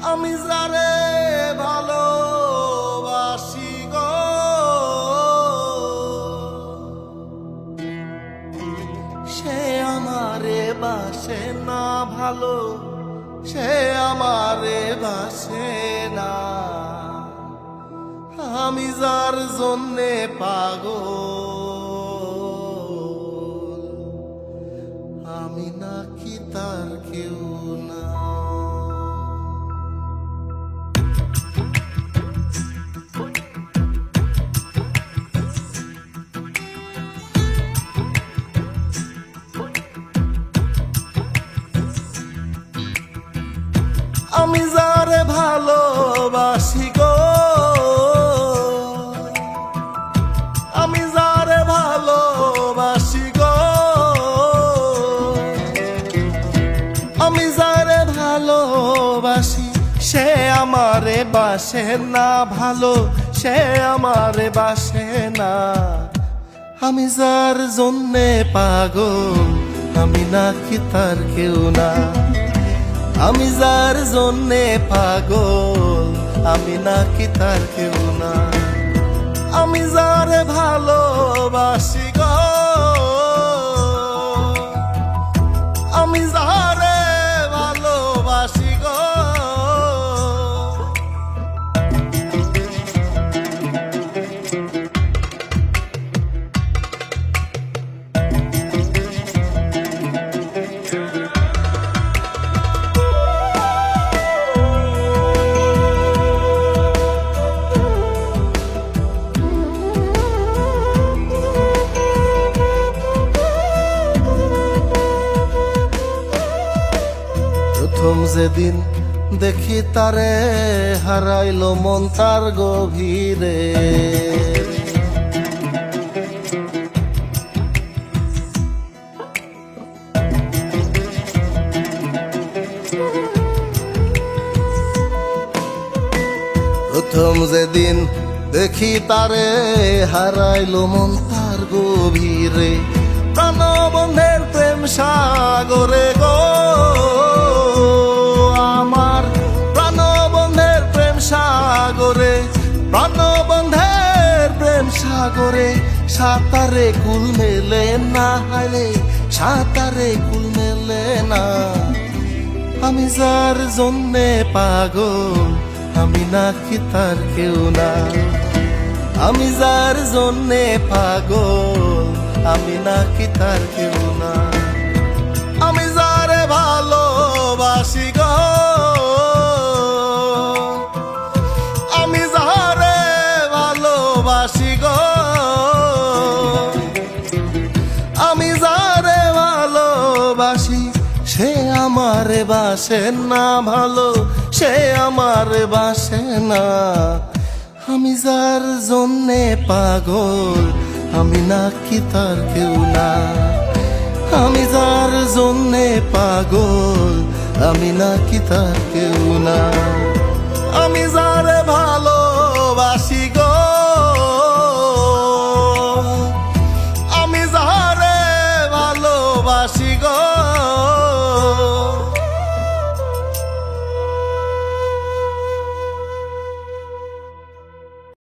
আমি যারে ভালোবাসি গো, সে আমারে বাসে না ভালো, সে আমারে বাসে না। আমি যার জন্যে পাগল, আমি নাকি তার কেউ না। আমি যারে ভালোবাসি গো, আমি যারে ভালোবাসি গো, আমি যারে ভালোবাসি, সে আমারে বাসে না ভালো, সে আমারে বাসে না। আমি যার জন্যে পাগল, আমি নাকি তার কেউ না। আমি যার জন্যে পাগল, আমি নাকি তার কেউ না। আমি যারে ভালোবাসি গো, আমি যারে ভালোবাসি গো। প্রথম যেদিন দেখি তারে, হারাইলো মন তার গভীরে। প্রথম যেদিন দেখি তারে, হারাইলো মন তার গভীরে। প্রাণবন্ধের প্রেম সাগরে গো, আমার প্রাণবন্ধের প্রেম সাগরে, প্রাণবন্ধের প্রেম সাগরে। সাঁতারে কুল মেলে না, হাইলে সাঁতারে কুল মেলে না। আমি যার জন্যে পাগল, আমি নাকি তার কেউ না। আমি যার জন্যে পাগল, আমি নাকি তার কেউ না। আমি যারে ভালোবাসি গো, আমি যারে ভালোবাসি গো, আমি যারে ভালোবাসি, সে আমারে বাসে না ভালো, সে আমারে বাসে না। আমি যার জন্যে পাগল, আমি নাকি তার কেউ না। আমি যার জন্যে পাগল, আমি নাকি তার কেউ না। আমি যারে ভালো